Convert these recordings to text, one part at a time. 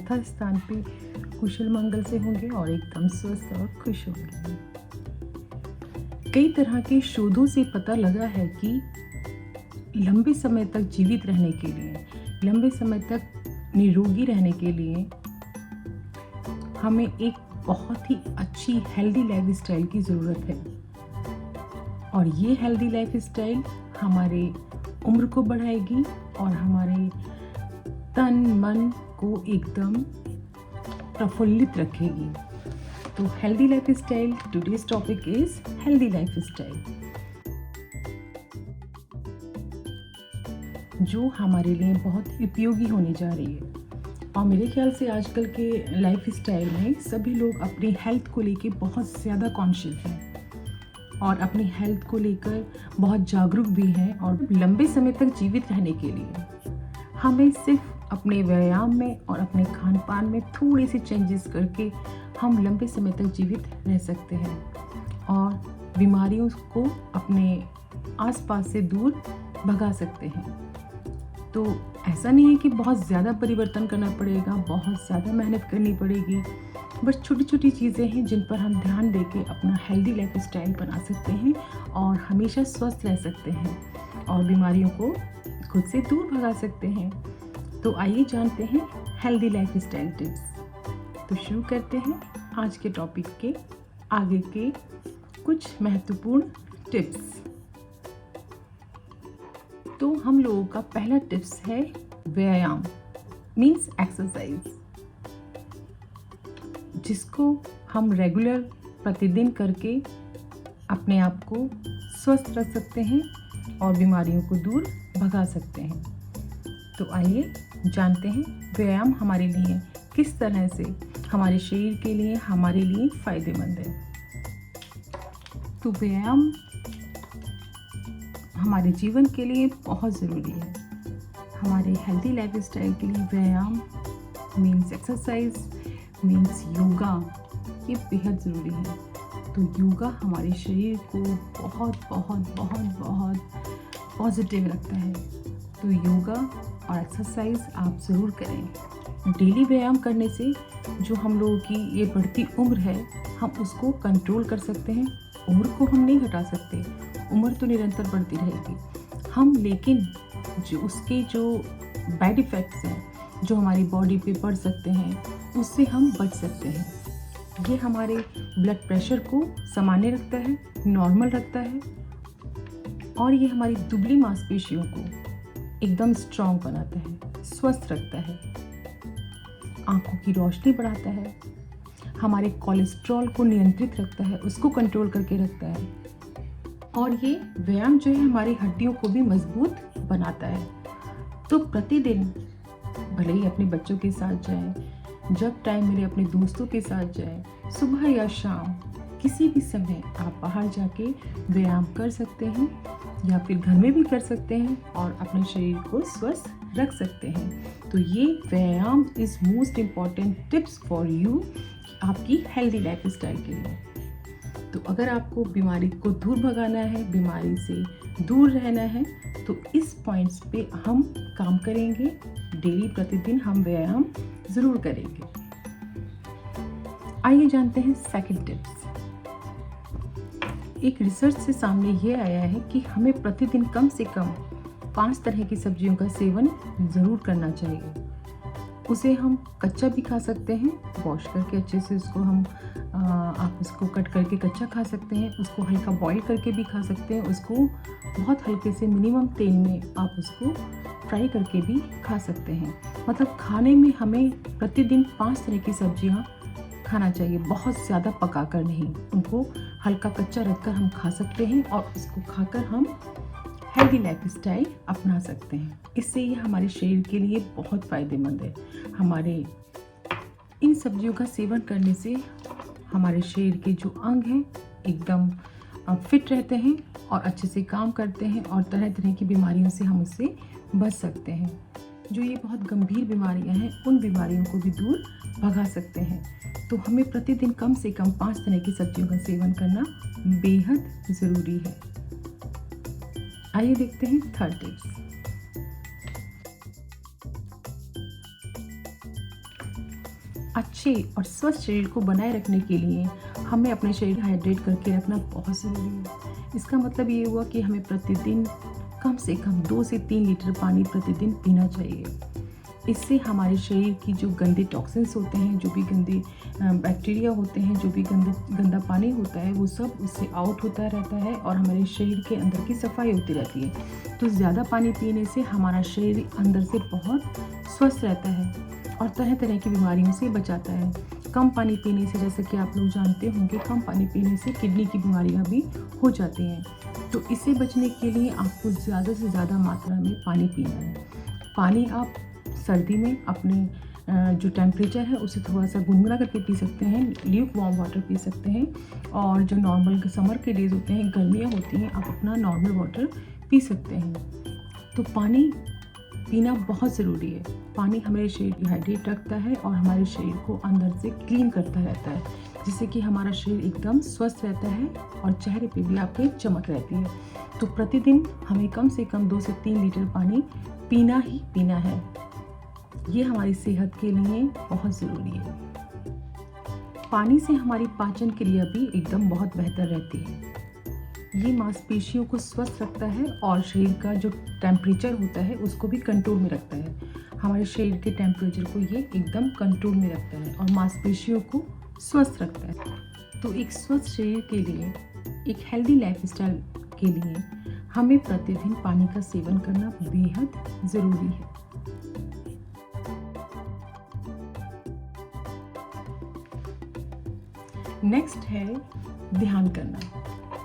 यथास्थान पे कुशल मंगल से होंगे और एकदम स्वस्थ और खुश होंगे। कई तरह के शोधों से पता लगा है कि लंबे समय तक जीवित रहने के लिए, लंबे समय तक निरोगी रहने के लिए हमें एक बहुत ही अच्छी हेल्दी लाइफस्टाइल की ज़रूरत है। और ये हेल्दी लाइफस्टाइल हमारे उम्र को बढ़ाएगी और हमारे तन मन को एकदम प्रफुल्लित रखेगी। तो healthy lifestyle, today's topic is healthy lifestyle, जो हमारे लिए बहुत उपयोगी होने जा रही है। और मेरे ख्याल से आजकल के लाइफस्टाइल में सभी लोग अपनी हेल्थ को लेके बहुत ज़्यादा कॉन्शियस हैं और अपनी हेल्थ को लेकर बहुत जागरूक भी हैं। और लंबे समय तक जीवित रहने के लिए हमें सिर्फ अपने व्यायाम में और अपने खान पान में थोड़े से चेंजेस करके हम लंबे समय तक जीवित रह सकते हैं और बीमारियों को अपने आसपास से दूर भगा सकते हैं। तो ऐसा नहीं है कि बहुत ज़्यादा परिवर्तन करना पड़ेगा, बहुत ज़्यादा मेहनत करनी पड़ेगी। बस छोटी छोटी चीज़ें हैं जिन पर हम ध्यान देके अपना हेल्दी लाइफस्टाइल बना सकते हैं और हमेशा स्वस्थ रह सकते हैं और बीमारियों को खुद से दूर भगा सकते हैं। तो आइए जानते हैं हेल्दी लाइफस्टाइल टिप्स। तो शुरू करते हैं आज के टॉपिक के आगे के कुछ महत्वपूर्ण टिप्स। तो हम लोगों का पहला टिप्स है व्यायाम, मीन्स एक्सरसाइज, जिसको हम रेगुलर प्रतिदिन करके अपने आप को स्वस्थ रख सकते हैं और बीमारियों को दूर भगा सकते हैं। तो आइए जानते हैं व्यायाम हमारे लिए किस तरह से हमारे शरीर के लिए, हमारे लिए फ़ायदेमंद है। तो व्यायाम हमारे जीवन के लिए बहुत ज़रूरी है। हमारे हेल्दी लाइफस्टाइल के लिए व्यायाम मीन्स एक्सरसाइज, मीन्स योगा, ये बेहद ज़रूरी है। तो योगा हमारे शरीर को बहुत बहुत बहुत बहुत पॉजिटिव रखता है। तो योगा और एक्सरसाइज आप ज़रूर करें। डेली व्यायाम करने से जो हम लोगों की ये बढ़ती उम्र है, हम उसको कंट्रोल कर सकते हैं। उम्र को हम नहीं घटा सकते, उम्र तो निरंतर बढ़ती रहेगी हम, लेकिन जो उसके जो बैड इफ़ेक्ट्स हैं जो हमारी बॉडी पे पड़ सकते हैं, उससे हम बच सकते हैं। ये हमारे ब्लड प्रेशर को सामान्य रखता है, नॉर्मल रखता है, और ये हमारी दुबली मांसपेशियों को एकदम स्ट्रॉन्ग बनाता है, स्वस्थ रखता है, आँखों की रोशनी बढ़ाता है, हमारे कोलेस्ट्रॉल को नियंत्रित रखता है, उसको कंट्रोल करके रखता है। और ये व्यायाम जो है हमारी हड्डियों को भी मजबूत बनाता है। तो प्रतिदिन भले ही अपने बच्चों के साथ जाएं, जब टाइम मिले अपने दोस्तों के साथ जाएं, सुबह या शाम किसी भी समय आप बाहर जाके व्यायाम कर सकते हैं या फिर घर में भी कर सकते हैं और अपने शरीर को स्वस्थ रख सकते हैं। तो ये व्यायाम is most important tips for you, आपकी हेल्दी लाइफस्टाइल के लिए। तो अगर आपको बीमारी को दूर भगाना है, बीमारी से दूर रहना है, तो इस पॉइंट्स पे हम काम करेंगे। डेली प्रतिदिन हम व्यायाम ज़रूर करेंगे। आइए जानते हैं सेकंड टिप्स। एक रिसर्च से सामने ये आया है कि हमें प्रतिदिन कम से कम 5 तरह की सब्जियों का सेवन ज़रूर करना चाहिए। उसे हम कच्चा भी खा सकते हैं, वॉश करके अच्छे से उसको हम आप उसको कट करके कच्चा खा सकते हैं, उसको हल्का बॉईल करके भी खा सकते हैं, उसको बहुत हल्के से मिनिमम तेल में आप उसको फ्राई करके भी खा सकते हैं। मतलब खाने में हमें प्रतिदिन 5 तरह की सब्जियां खाना चाहिए, बहुत ज़्यादा पका कर नहीं, उनको हल्का कच्चा रखकर हम खा सकते हैं और उसको खाकर हम हेल्दी लाइफस्टाइल अपना सकते हैं। इससे ये हमारे शरीर के लिए बहुत फ़ायदेमंद है। हमारे इन सब्जियों का सेवन करने से हमारे शरीर के जो अंग हैं एकदम फिट रहते हैं और अच्छे से काम करते हैं और तरह तरह की बीमारियों से हम उससे बच सकते हैं। जो ये बहुत गंभीर बीमारियां हैं, उन बीमारियों को भी दूर भगा सकते हैं। तो हमें प्रतिदिन कम से कम 5 तरह की सब्जियों का सेवन करना बेहद ज़रूरी है। आइए देखते हैं थर्ड टिप्स। अच्छे और स्वस्थ शरीर को बनाए रखने के लिए हमें अपने शरीर को हाइड्रेट करके रखना बहुत ज़रूरी है। इसका मतलब ये हुआ कि हमें प्रतिदिन कम से कम 2 से 3 लीटर पानी प्रतिदिन पीना चाहिए। इससे हमारे शरीर की जो गंदे टॉक्सिन्स होते हैं, जो भी गंदे बैक्टीरिया होते हैं, जो भी गंदा पानी होता है, वो सब उससे आउट होता रहता है और हमारे शरीर के अंदर की सफाई होती रहती है। तो ज़्यादा पानी पीने से हमारा शरीर अंदर से बहुत स्वस्थ रहता है और तरह तरह की बीमारियों से बचाता है। कम पानी पीने से, जैसे कि आप लोग जानते होंगे, कम पानी पीने से किडनी की बीमारियां भी हो जाती हैं। तो इससे बचने के लिए आपको ज़्यादा से ज़्यादा मात्रा में पानी पीना है। पानी आप सर्दी में अपने जो टेम्परेचर है उसे थोड़ा सा गुनगुना करके पी सकते हैं, ल्यूक वार्म वाटर पी सकते हैं। और जो नॉर्मल समर के डेज़ होते हैं, गर्मियाँ होती हैं, आप अपना नॉर्मल वाटर पी सकते हैं। तो पानी पीना बहुत ज़रूरी है। पानी हमारे शरीर को हाइड्रेट रखता है और हमारे शरीर को अंदर से क्लीन करता रहता है, जिससे कि हमारा शरीर एकदम स्वस्थ रहता है और चेहरे पे भी आपके चमक रहती है। तो प्रतिदिन हमें कम से कम 2 से 3 लीटर पानी पीना ही पीना है। ये हमारी सेहत के लिए बहुत ज़रूरी है। पानी से हमारी पाचन क्रिया भी एकदम बहुत बेहतर रहती है। ये मांसपेशियों को स्वस्थ रखता है और शरीर का जो टेम्परेचर होता है उसको भी कंट्रोल में रखता है। हमारे शरीर के टेम्परेचर को ये एकदम कंट्रोल में रखता है और मांसपेशियों को स्वस्थ रखता है। तो एक स्वस्थ शरीर के लिए, एक हेल्दी लाइफस्टाइल के लिए हमें प्रतिदिन पानी का सेवन करना बेहद ज़रूरी है। नेक्स्ट है ध्यान करना,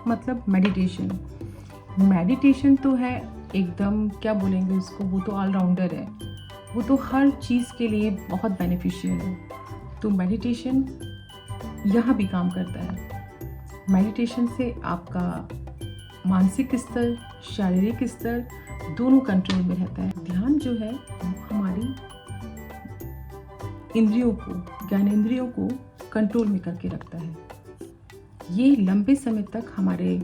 मतलब मेडिटेशन। मेडिटेशन तो है एकदम, क्या बोलेंगे उसको, वो तो ऑलराउंडर है, वो तो हर चीज़ के लिए बहुत बेनिफिशियल है। तो मेडिटेशन यहाँ भी काम करता है। मेडिटेशन से आपका मानसिक स्तर, शारीरिक स्तर दोनों कंट्रोल में रहता है। ध्यान जो है हमारी इंद्रियों को, ज्ञानेंद्रियों को कंट्रोल में करके रखता है। ये लंबे समय तक हमारे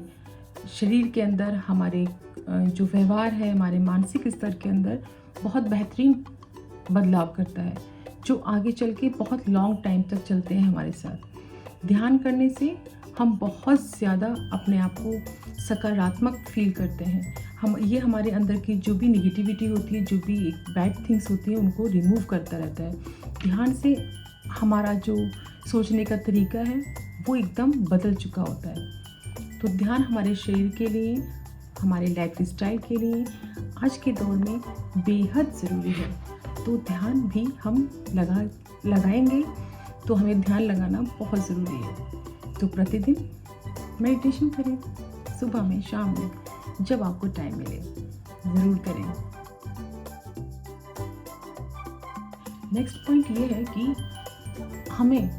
शरीर के अंदर, हमारे जो व्यवहार है, हमारे मानसिक स्तर के अंदर बहुत बेहतरीन बदलाव करता है, जो आगे चल के बहुत लॉन्ग टाइम तक चलते हैं हमारे साथ। ध्यान करने से हम बहुत ज़्यादा अपने आप को सकारात्मक फील करते हैं। ये हमारे अंदर की जो भी निगेटिविटी होती है, जो भी बैड थिंग्स होती हैं, उनको रिमूव करता रहता है। ध्यान से हमारा जो सोचने का तरीका है वो एकदम बदल चुका होता है। तो ध्यान हमारे शरीर के लिए, हमारे लाइफस्टाइल के लिए आज के दौर में बेहद ज़रूरी है। तो ध्यान भी हम लगाएंगे तो हमें ध्यान लगाना बहुत ज़रूरी है। तो प्रतिदिन मेडिटेशन करें, सुबह में, शाम में, जब आपको टाइम मिले ज़रूर करें। नेक्स्ट पॉइंट ये है कि हमें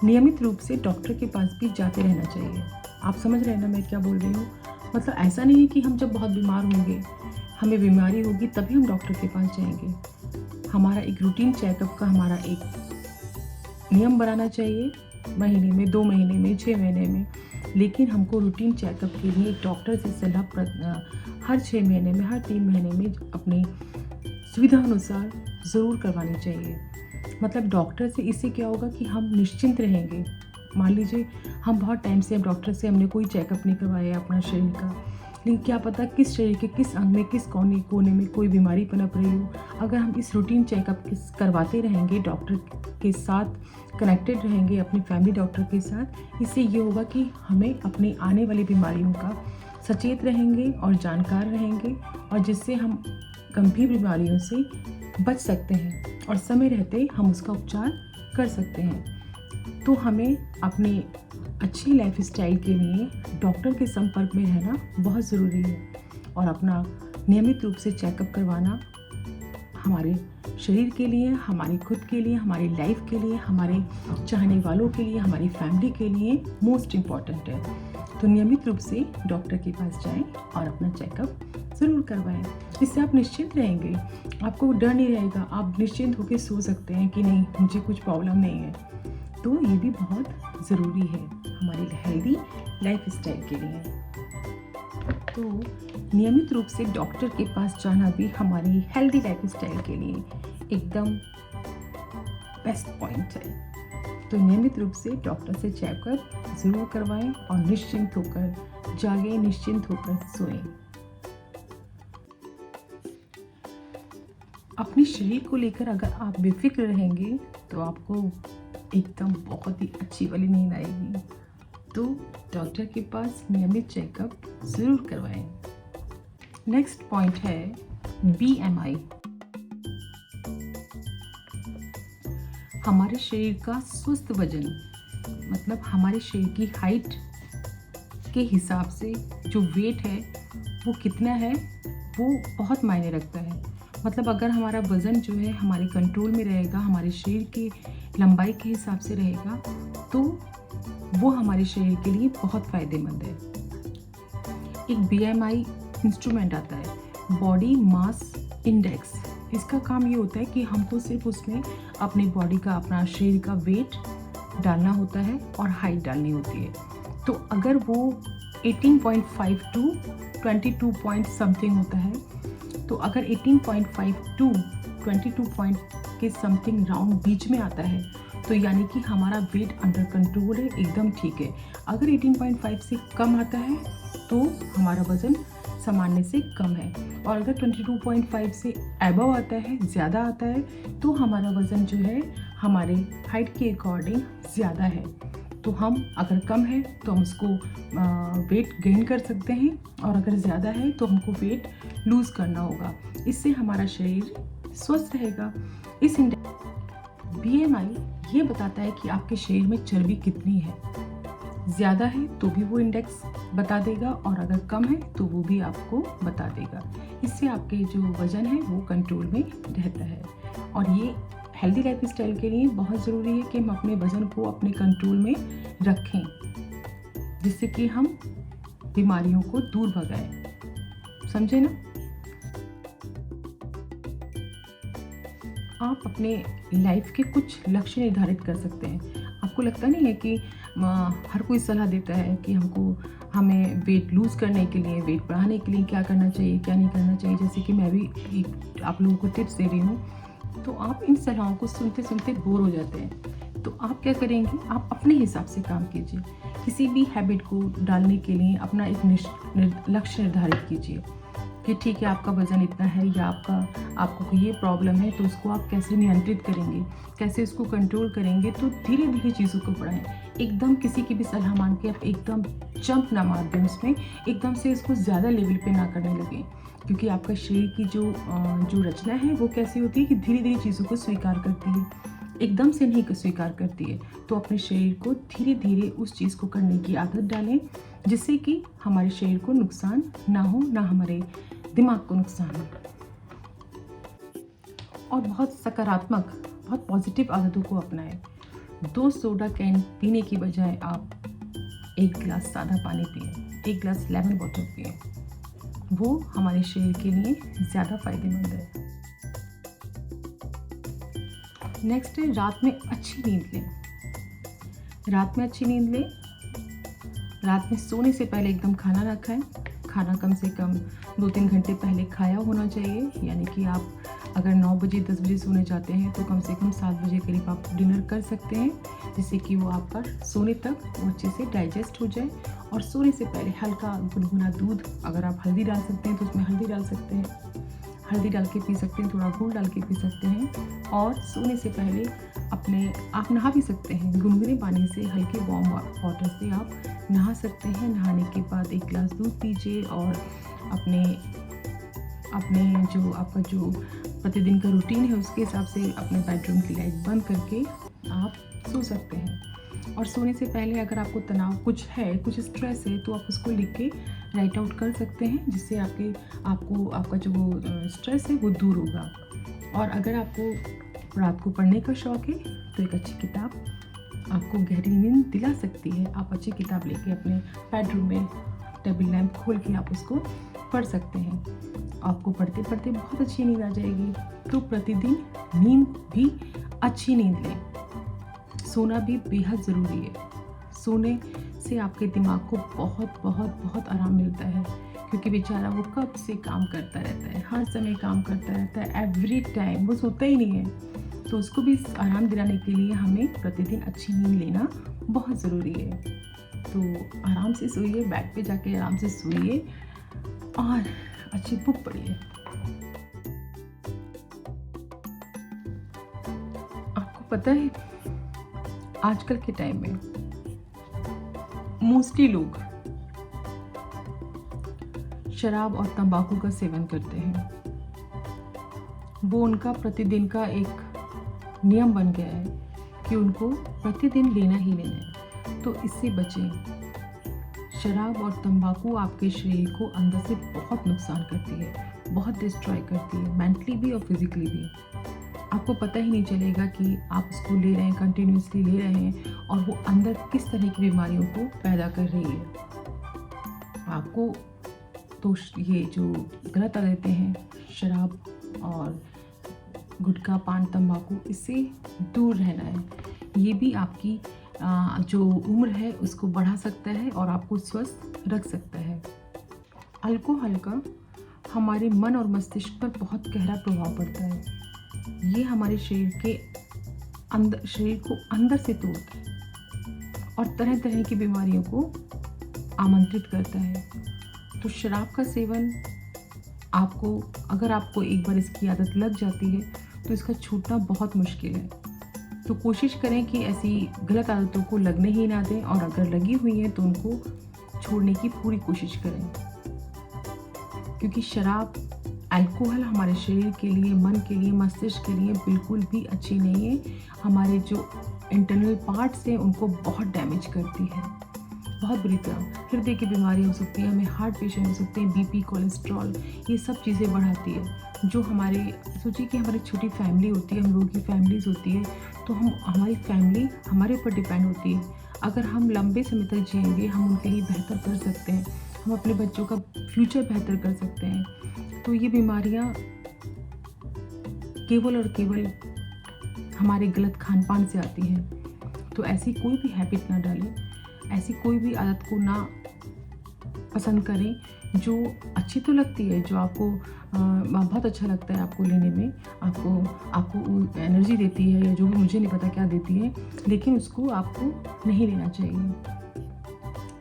नियमित रूप से डॉक्टर के पास भी जाते रहना चाहिए। आप समझ रहे हैं ना मैं क्या बोल रही हूँ? मतलब ऐसा नहीं है कि हम जब बहुत बीमार होंगे, हमें बीमारी होगी तभी हम डॉक्टर के पास जाएंगे। हमारा एक रूटीन चेकअप का हमारा एक नियम बनाना चाहिए, महीने में, 2 महीने में, 6 महीने में। लेकिन हमको रूटीन चेकअप के लिए डॉक्टर से सलाह हर 6 महीने में, हर 3 महीने में अपनी सुविधा अनुसार ज़रूर करवानी चाहिए। मतलब डॉक्टर से इससे क्या होगा कि हम निश्चिंत रहेंगे। मान लीजिए हम बहुत टाइम से डॉक्टर से हमने कोई चेकअप नहीं करवाया अपना शरीर का, लेकिन क्या पता किस शरीर के किस अंग में, किस कोने में कोई बीमारी पनप रही हो। अगर हम इस रूटीन चेकअप करवाते रहेंगे, डॉक्टर के साथ कनेक्टेड रहेंगे, अपनी फैमिली डॉक्टर के साथ, इससे ये होगा कि हमें अपनी आने वाली बीमारियों का सचेत रहेंगे और जानकार रहेंगे, और जिससे हम गंभीर बीमारियों से बच सकते हैं और समय रहते हम उसका उपचार कर सकते हैं। तो हमें अपने अच्छी लाइफस्टाइल के लिए डॉक्टर के संपर्क में रहना बहुत ज़रूरी है और अपना नियमित रूप से चेकअप करवाना हमारे शरीर के लिए, हमारी खुद के लिए, हमारी लाइफ के लिए, हमारे चाहने वालों के लिए, हमारी फैमिली के लिए मोस्ट इम्पॉर्टेंट है। तो नियमित रूप से डॉक्टर के पास जाएं और अपना चेकअप ज़रूर करवाएं। इससे आप निश्चिंत रहेंगे, आपको डर नहीं रहेगा, आप निश्चिंत होकर सो सकते हैं कि नहीं मुझे कुछ प्रॉब्लम नहीं है। तो ये भी बहुत ज़रूरी है हमारी हेल्दी लाइफस्टाइल के लिए। तो नियमित रूप से डॉक्टर के पास जाना भी हमारी हेल्दी लाइफस्टाइल के लिए एकदम बेस्ट पॉइंट है। तो नियमित रूप से डॉक्टर से चेकअप ज़रूर करवाएं और निश्चिंत होकर जागें, निश्चिंत होकर सोएं। अपने शरीर को लेकर अगर आप बेफिक्र रहेंगे तो आपको एकदम बहुत ही अच्छी वाली नींद आएगी। तो डॉक्टर के पास नियमित चेकअप ज़रूर करवाएं। नेक्स्ट पॉइंट है BMI। हमारे शरीर का स्वस्थ वजन मतलब हमारे शरीर की हाइट के हिसाब से जो वेट है वो कितना है वो बहुत मायने रखता है। मतलब अगर हमारा वज़न जो है हमारे कंट्रोल में रहेगा, हमारे शरीर की लंबाई के हिसाब से रहेगा, तो वो हमारे शरीर के लिए बहुत फ़ायदेमंद है। एक BMI इंस्ट्रूमेंट आता है, बॉडी मास इंडेक्स। इसका काम ये होता है कि हमको सिर्फ उसमें अपनी बॉडी का, अपना शरीर का वेट डालना होता है और हाइट डालनी होती है। तो अगर वो 18.5 टू 22 पॉइंट समथिंग होता है, तो अगर 18.5 टू 22 पॉइंट के समथिंग राउंड बीच में आता है तो यानी कि हमारा वेट अंडर कंट्रोल है, एकदम ठीक है। अगर 18.5 से कम आता है तो हमारा वज़न सामान्य से कम है, और अगर 22.5 से अबव आता है, ज़्यादा आता है, तो हमारा वज़न जो है हमारे हाइट के अकॉर्डिंग ज़्यादा है। तो हम अगर कम है तो हम उसको वेट गेन कर सकते हैं, और अगर ज़्यादा है तो हमको वेट लूज़ करना होगा। इससे हमारा शरीर स्वस्थ रहेगा। इस BMI ये बताता है कि आपके शरीर में चर्बी कितनी है। ज़्यादा है तो भी वो इंडेक्स बता देगा, और अगर कम है तो वो भी आपको बता देगा। इससे आपके जो वज़न है वो कंट्रोल में रहता है। और ये हेल्दी लाइफ स्टाइल के लिए बहुत ज़रूरी है कि हम अपने वज़न को अपने कंट्रोल में रखें, जिससे कि हम बीमारियों को दूर भगाएं। समझे ना? आप अपने लाइफ के कुछ लक्ष्य निर्धारित कर सकते हैं। आपको लगता नहीं है कि हर कोई सलाह देता है कि हमें वेट लूज़ करने के लिए, वेट बढ़ाने के लिए क्या करना चाहिए, क्या नहीं करना चाहिए। जैसे कि मैं भी आप लोगों को टिप्स दे रही हूँ, तो आप इन सलाहों को सुनते सुनते बोर हो जाते हैं। तो आप क्या करेंगे, आप अपने हिसाब से काम कीजिए। किसी भी हैबिट को डालने के लिए अपना एक लक्ष्य निर्धारित कीजिए कि ठीक है, आपका वज़न इतना है या आपको ये प्रॉब्लम है, तो उसको आप कैसे नियंत्रित करेंगे, कैसे उसको कंट्रोल करेंगे। तो धीरे धीरे चीज़ों को बढ़ाएं। एकदम किसी की भी सलाह मान के आप एकदम जंप ना मार दें उसमें, एकदम से इसको ज़्यादा लेवल पे ना करने लगें, क्योंकि आपका शरीर की जो रचना है वो कैसी होती है कि धीरे धीरे चीज़ों को स्वीकार करती है, एकदम से नहीं स्वीकार करती है। तो अपने शरीर को धीरे धीरे उस चीज़ को करने की आदत डालें, जिससे कि हमारे शरीर को नुकसान ना हो, ना हमारे दिमाग को नुकसान हो। और बहुत सकारात्मक, बहुत पॉजिटिव आदतों को अपनाएं। 2 सोडा कैन पीने की बजाय आप 1 गिलास सादा पानी पिएं, 1 गिलास लेमन वाटर पिएं। वो हमारे शरीर के लिए ज़्यादा फायदेमंद है। नेक्स्ट है रात में अच्छी नींद लें। रात में अच्छी नींद लें। रात में सोने से पहले एकदम खाना ना खाएं। खाना कम से कम 2-3 घंटे पहले खाया होना चाहिए। यानी कि आप अगर 9 बजे 10 बजे सोने जाते हैं तो कम से कम 7 बजे करीब आप डिनर कर सकते हैं, जिससे कि वो आपका सोने तक वो अच्छे से डाइजेस्ट हो जाए। और सोने से पहले हल्का गुनगुना दूध, अगर आप हल्दी डाल सकते हैं तो उसमें हल्दी डाल सकते हैं, हल्दी डाल के पी सकते हैं, थोड़ा गुड़ डाल के पी सकते हैं। और सोने से पहले आप नहा भी सकते हैं, गुनगुने पानी से, हल्के वार्म वाटर से आप नहा सकते हैं। नहाने के बाद 1 गिलास दूध पीजिए और अपने जो आपका जो प्रतिदिन का रूटीन है उसके हिसाब से अपने बेडरूम की लाइट बंद करके आप सो सकते हैं। और सोने से पहले अगर आपको तनाव कुछ है, कुछ स्ट्रेस है, तो आप उसको लिख के राइट आउट कर सकते हैं, जिससे आपका जो स्ट्रेस है वो दूर होगा। और अगर आपको रात को पढ़ने का शौक़ है तो एक अच्छी किताब आपको गहरी नींद दिला सकती है। आप अच्छी किताब लेके अपने बेडरूम में टेबल लैम्प खोल के आप उसको पढ़ सकते हैं। आपको पढ़ते पढ़ते बहुत अच्छी नींद आ जाएगी। तो प्रतिदिन भी अच्छी नींद लें। सोना भी बेहद ज़रूरी है। सोने से आपके दिमाग को बहुत बहुत बहुत आराम मिलता है, क्योंकि बेचारा वो कब से काम करता रहता है, हर समय काम करता रहता है, एवरी टाइम वो सोता ही नहीं है। तो उसको भी आराम दिलाने के लिए हमें प्रतिदिन अच्छी नींद लेना बहुत ज़रूरी है। तो आराम से सोइए, बेड पे जाके आराम से सोइए और अच्छी बुक पढ़िए। आपको पता है आजकल के टाइम में मोस्टली लोग शराब और तंबाकू का सेवन करते हैं। वो उनका प्रतिदिन का एक नियम बन गया है कि उनको प्रतिदिन लेना ही लेना है। तो इससे बचें। शराब और तंबाकू आपके शरीर को अंदर से बहुत नुकसान करती है, बहुत डिस्ट्रॉय करती है, मेंटली भी और फिजिकली भी। आपको पता ही नहीं चलेगा कि आप उसको ले रहे हैं, कंटिन्यूसली ले रहे हैं, और वो अंदर किस तरह की बीमारियों को पैदा कर रही है। आपको तो ये जो गलत आदतें हैं, शराब और गुटखा, पान, तंबाकू, इससे दूर रहना है। ये भी आपकी जो उम्र है उसको बढ़ा सकता है और आपको स्वस्थ रख सकता है। अल्कोहल का हमारे मन और मस्तिष्क पर बहुत गहरा प्रभाव पड़ता है। ये हमारे शरीर को अंदर से तोड़ता है और तरह तरह की बीमारियों को आमंत्रित करता है। तो शराब का सेवन अगर आपको एक बार इसकी आदत लग जाती है तो इसका छूटना बहुत मुश्किल है। तो कोशिश करें कि ऐसी गलत आदतों को लगने ही ना दें, और अगर लगी हुई हैं तो उनको छोड़ने की पूरी कोशिश करें। क्योंकि शराब, अल्कोहल हमारे शरीर के लिए, मन के लिए, मस्तिष्क के लिए बिल्कुल भी अच्छी नहीं है। हमारे जो इंटरनल पार्ट्स हैं उनको बहुत डैमेज करती है, बहुत बुरी तरह। हृदय की बीमारी हो सकती है, हमें हार्ट पेशेंट हो सकते हैं, बीपी, कोलेस्ट्रॉल, ये सब चीज़ें बढ़ाती है। जो सोचिए कि हमारी छोटी फैमिली होती है, हम लोगों की फैमिलीज़ होती है, तो हमारी फैमिली हमारे ऊपर डिपेंड होती है। अगर हम लंबे समय तक जिएंगे, हम उनके लिए बेहतर कर सकते हैं, हम अपने बच्चों का फ्यूचर बेहतर कर सकते हैं। तो ये बीमारियाँ केवल और केवल हमारे गलत खान पान से आती हैं। तो ऐसी कोई भी हैबिट ना डालें, ऐसी कोई भी आदत को ना पसंद करें जो अच्छी तो लगती है, जो आपको बहुत अच्छा लगता है आपको लेने में, आपको एनर्जी देती है, या जो भी, मुझे नहीं पता क्या देती है, लेकिन उसको आपको नहीं लेना चाहिए,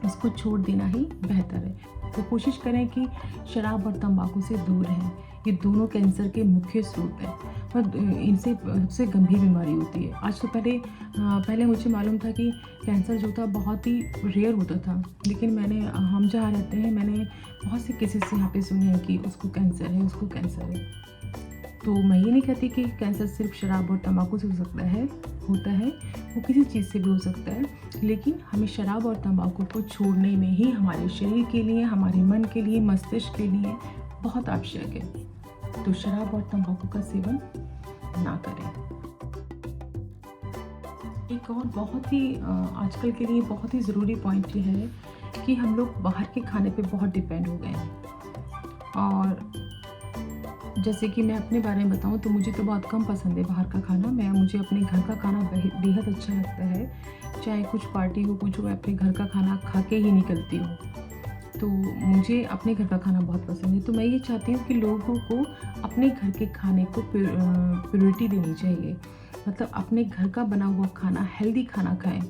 उसको छोड़ देना ही बेहतर है। तो कोशिश करें कि शराब और तंबाकू से दूर रहें। ये दोनों कैंसर के मुख्य स्रोत हैं और इनसे सबसे गंभीर बीमारी होती है। आज तो पहले मुझे मालूम था कि कैंसर जो था बहुत ही रेयर होता था, लेकिन हम जहाँ रहते हैं, मैंने बहुत से केसेस यहाँ पे सुने हैं कि उसको कैंसर है, उसको कैंसर है। तो मैं ये नहीं कहती कि कैंसर सिर्फ शराब और तंबाकू से हो सकता है, होता है, वो किसी चीज़ से भी हो सकता है, लेकिन हमें शराब और तंबाकू को छोड़ने में ही हमारे शरीर के लिए, हमारे मन के लिए, मस्तिष्क के लिए बहुत आवश्यक है। तो शराब और तंबाकू का सेवन ना करें। एक और बहुत ही आजकल के लिए बहुत ही ज़रूरी पॉइंट ये है कि हम लोग बाहर के खाने पे बहुत डिपेंड हो गए हैं। और जैसे कि मैं अपने बारे में बताऊं तो मुझे तो बहुत कम पसंद है बाहर का खाना। मुझे अपने घर का खाना बेहद अच्छा लगता है। चाहे कुछ पार्टी हो, कुछ हो, मैं अपने घर का खाना खा के ही निकलती हूँ। तो मुझे अपने घर का खाना बहुत पसंद है। तो मैं ये चाहती हूँ कि लोगों को अपने घर के खाने को प्रायोरिटी देनी चाहिए। मतलब अपने घर का बना हुआ खाना, हेल्दी खाना खाएं,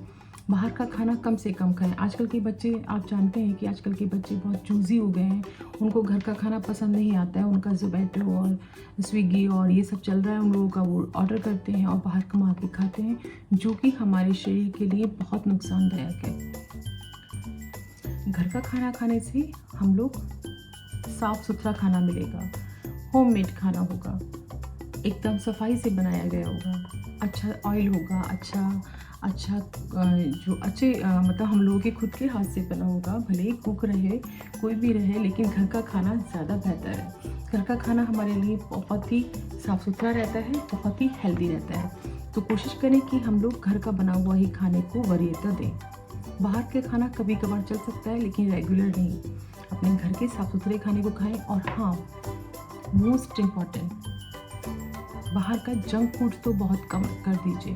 बाहर का खाना कम से कम खाएं। आजकल के बच्चे, आप जानते हैं कि आजकल के बच्चे बहुत चूज़ी हो गए हैं। उनको घर का खाना पसंद नहीं आता है। उनका ज़ोमैटो और स्विगी और ये सब चल रहा है, उन लोगों का वो ऑर्डर करते हैं और बाहर कमा के खाते हैं, जो कि हमारे शरीर के लिए बहुत नुकसानदायक है। घर का खाना खाने से हम लोग साफ़ सुथरा खाना मिलेगा, होममेड खाना होगा, एकदम सफाई से बनाया गया होगा, अच्छा ऑयल होगा, मतलब हम लोगों के खुद के हाथ से बना होगा। भले ही कुक रहे, कोई भी रहे, लेकिन घर का खाना ज़्यादा बेहतर है। घर का खाना हमारे लिए बहुत ही साफ़ सुथरा रहता है, बहुत ही हेल्दी रहता है। तो कोशिश करें कि हम लोग घर का बना हुआ ही खाने को वरीयता दें। बाहर के खाना कभी कभार चल सकता है, लेकिन रेगुलर नहीं। अपने घर के साफ़ सुथरे खाने को खाएं। और हाँ, मोस्ट इम्पॉर्टेंट, बाहर का जंक फूड तो बहुत कम कर दीजिए,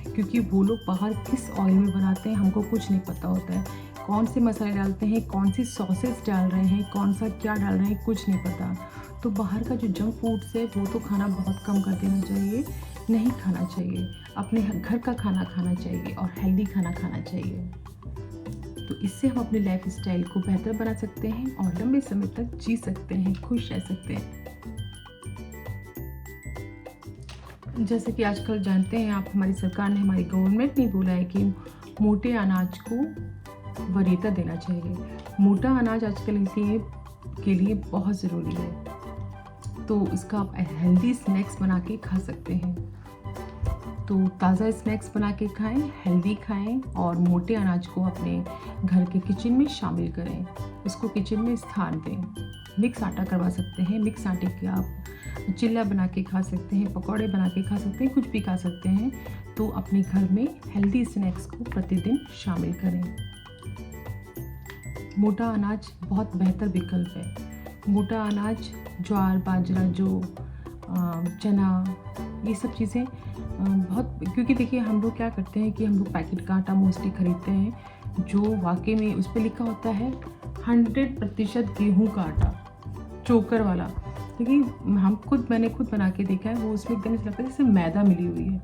क्योंकि वो लोग बाहर किस ऑयल में बनाते हैं हमको कुछ नहीं पता होता है। कौन से मसाले डालते हैं, कौन सी सॉसेस डाल रहे हैं, कौन सा क्या डाल रहे हैं, कुछ नहीं पता। तो बाहर का जो जंक फूड्स है वो तो खाना बहुत कम कर देना चाहिए। नहीं खाना चाहिए, अपने घर का खाना खाना चाहिए और हेल्दी खाना खाना चाहिए। तो इससे हम अपने लाइफ स्टाइल को बेहतर बना सकते हैं और लंबे समय तक जी सकते हैं, खुश रह सकते हैं। जैसे कि आजकल जानते हैं आप, हमारी सरकार ने, हमारी गवर्नमेंट ने बोला है कि मोटे अनाज को वरीयता देना चाहिए। मोटा अनाज आजकल के लिए बहुत ज़रूरी है। तो इसका आप हेल्दी स्नैक्स बना के खा सकते हैं। तो ताज़ा स्नैक्स बना के खाएं, हेल्दी खाएं और मोटे अनाज को अपने घर के किचन में शामिल करें, उसको किचन में स्थान दें। मिक्स आटा करवा सकते हैं, मिक्स आटे के आप चिल्ला बना के खा सकते हैं, पकौड़े बना के खा सकते हैं, कुछ भी खा सकते हैं। तो अपने घर में हेल्दी स्नैक्स को प्रतिदिन शामिल करें। मोटा अनाज बहुत बेहतर विकल्प है। मोटा अनाज ज्वार, बाजरा, जौ, चना, ये सब चीज़ें बहुत, क्योंकि देखिए हम लोग क्या करते हैं कि हम लोग पैकेट का आटा मोस्टली खरीदते हैं, जो वाकई में उस पर लिखा होता है 100% गेहूं का आटा, चोकर वाला। क्योंकि मैंने खुद बना के देखा है, वो उसमें एकदम से लगता है जैसे मैदा मिली हुई है,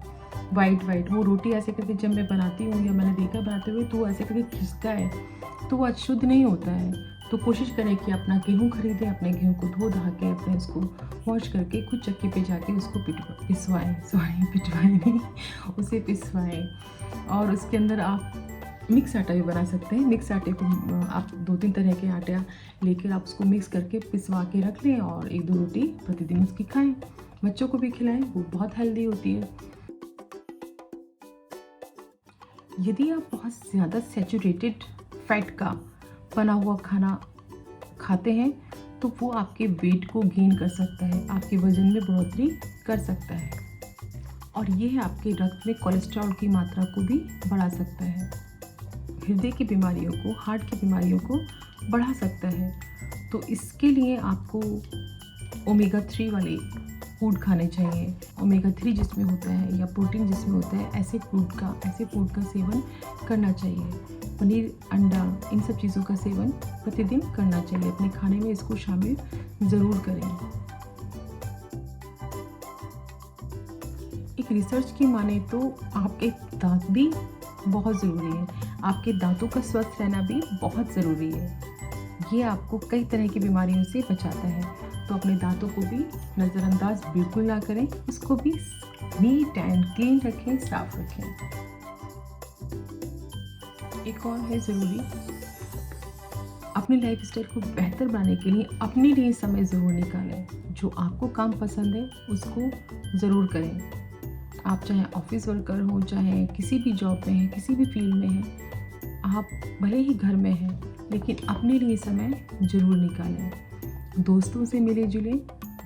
वाइट। वो रोटी ऐसे करके जब मैं बनाती हूँ या मैंने देखा बनाते हुए, तो ऐसे करके खिंचता है, तो वो शुद्ध नहीं होता है। तो कोशिश करें कि अपना गेहूँ खरीदें, अपने गेहूँ को धो धा के अपने उसको वॉश करके खुद चक्की पे जाके उसको उसे पिसवाएं। और उसके अंदर आप मिक्स आटा भी बना सकते हैं। मिक्स आटे को आप 2-3 तरह के आटा लेकर आप उसको मिक्स करके पिसवा के रख लें और 1-2 रोटी प्रतिदिन उसकी खाएं। बच्चों को भी खिलाएं, वो बहुत हेल्दी होती है। यदि आप बहुत ज़्यादा सैचुरेटेड फैट का बना हुआ खाना खाते हैं तो वो आपके वेट को गेन कर सकता है, आपके वज़न में बढ़ोतरी कर सकता है और यह आपके रक्त में कोलेस्ट्रॉल की मात्रा को भी बढ़ा सकता है, हृदय की बीमारियों को, हार्ट की बीमारियों को बढ़ा सकता है। तो इसके लिए आपको ओमेगा 3 वाले फूड खाने चाहिए। ओमेगा 3 जिसमें होता है या प्रोटीन जिसमें होता है, ऐसे फूड का सेवन करना चाहिए। पनीर, अंडा, इन सब चीज़ों का सेवन प्रतिदिन करना चाहिए। अपने खाने में इसको शामिल ज़रूर करें। एक रिसर्च की माने तो आपके दांत भी बहुत ज़रूरी है। आपके दांतों का स्वस्थ रहना भी बहुत ज़रूरी है। ये आपको कई तरह की बीमारियों से बचाता है। तो अपने दांतों को भी नज़रअंदाज बिल्कुल ना करें, उसको भी नीट एंड क्लीन रखें, साफ रखें। एक और है ज़रूरी, अपनी लाइफ स्टाइल को बेहतर बनाने के लिए अपने लिए समय ज़रूर निकालें। जो आपको काम पसंद है उसको ज़रूर करें। आप चाहे ऑफिस वर्कर हो, चाहे किसी भी जॉब में हैं, किसी भी फील्ड में हैं, आप भले ही घर में हैं, लेकिन अपने लिए समय ज़रूर निकालें। दोस्तों से मिले जुले,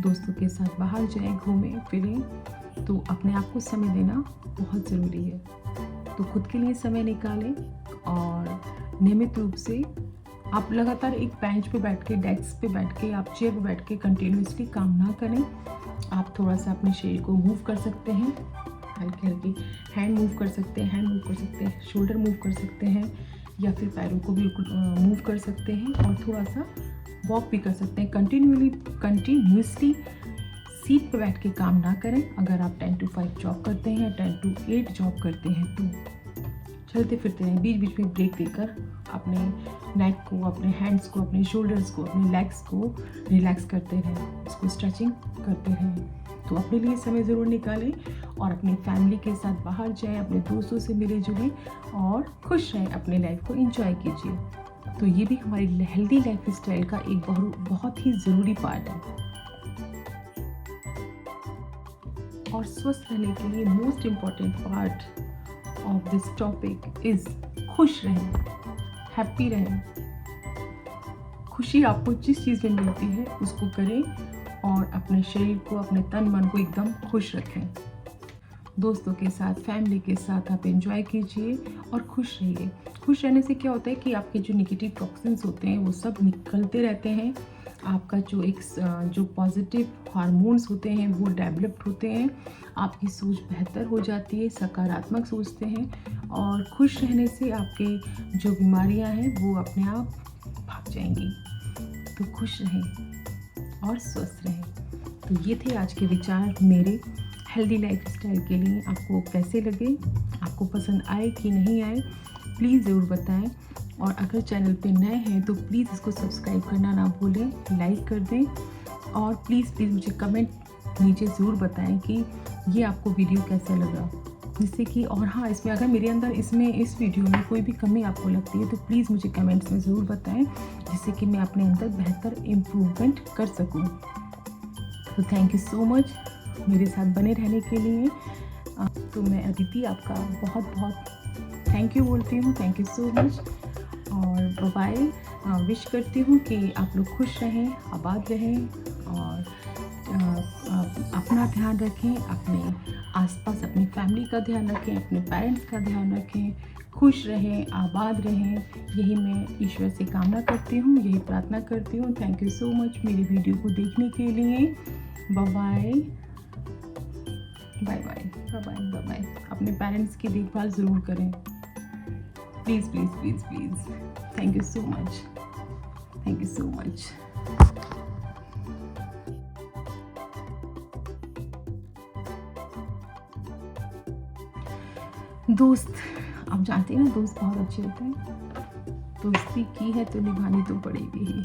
दोस्तों के साथ बाहर जाएं, घूमें फिरें। तो अपने आप को समय देना बहुत ज़रूरी है। तो खुद के लिए समय निकालें और नियमित रूप से आप लगातार एक बेंच पे बैठ के, डेस्क पे बैठ के, आप चेयर पे बैठ के कंटिन्यूसली काम ना करें। आप थोड़ा सा अपने शरीर को मूव कर सकते हैं, हल्की हैंड मूव कर सकते हैं, शोल्डर मूव कर सकते हैं, या फिर पैरों को भी मूव कर सकते हैं और थोड़ा सा वॉक भी कर सकते हैं। कंटिन्यूसली सीट पर बैठ के काम ना करें। अगर आप 10 to 5 जॉब करते हैं, 10 to 8 जॉब करते हैं, तो चलते फिरते रहें, बीच बीच में ब्रेक देकर अपने नेक को, अपने हैंड्स को, अपने शोल्डर्स को, अपने लेग्स को रिलैक्स करते रहें, उसको स्ट्रेचिंग करते रहें। तो अपने लिए समय ज़रूर निकालें और अपनी फैमिली के साथ बाहर जाएं, अपने दोस्तों से मिले जुलें और खुश रहें, अपने लाइफ को एंजॉय कीजिए। तो ये भी हमारी हेल्दी लाइफ स्टाइल का एक बहुत ही ज़रूरी पार्ट है। और स्वस्थ रहने के लिए most important part of this topic is खुश रहें, हैप्पी रहें। खुशी आपको जिस चीज़ में मिलती है उसको करें और अपने शरीर को, अपने तन मन को एकदम खुश रखें। दोस्तों के साथ, फैमिली के साथ आप एंजॉय कीजिए और खुश रहिए। खुश रहने से क्या होता है कि आपके जो नेगेटिव टॉक्सिन्स होते हैं वो सब निकलते रहते हैं। आपका जो पॉजिटिव हार्मोन्स होते हैं वो डेवलप्ड होते हैं। आपकी सोच बेहतर हो जाती है, सकारात्मक सोचते हैं और खुश रहने से आपके जो बीमारियां हैं वो अपने आप भाग जाएंगी। तो खुश रहें और स्वस्थ रहें। तो ये थे आज के विचार मेरे हेल्दी लाइफस्टाइल के लिए आपको कैसे लगे, आपको पसंद आए कि नहीं आए, प्लीज़ ज़रूर बताएं। और अगर चैनल पे नए हैं तो प्लीज़ इसको सब्सक्राइब करना ना भूलें, लाइक कर दें और प्लीज़ मुझे कमेंट नीचे ज़रूर बताएं कि ये आपको वीडियो कैसा लगा, जिससे कि और हाँ, इसमें अगर मेरे अंदर इस वीडियो में कोई भी कमी आपको लगती है तो प्लीज़ मुझे कमेंट्स में ज़रूर बताएं, जिससे कि मैं अपने अंदर बेहतर इम्प्रूवमेंट कर सकूं। तो थैंक यू सो मच मेरे साथ बने रहने के लिए। तो मैं अदिति आपका बहुत बहुत थैंक यू बोलती हूँ, थैंक यू सो मच और बाय। विश करती हूँ कि आप लोग खुश रहें, आबाद रहें और अपना ध्यान रखें, अपने आसपास अपनी फैमिली का ध्यान रखें, अपने पेरेंट्स का ध्यान रखें, खुश रहें, आबाद रहें। यही मैं ईश्वर से कामना करती हूँ, यही प्रार्थना करती हूँ। थैंक यू सो मच मेरी वीडियो को देखने के लिए। Bye bye bye bye bye bye bye. अपने पेरेंट्स की देखभाल ज़रूर करें, please please please please. Thank you so much, thank you so much. दोस्त, आप जानते हैं ना, दोस्त बहुत अच्छे होते हैं। दोस्ती की है तो निभानी तो पड़ेगी ही।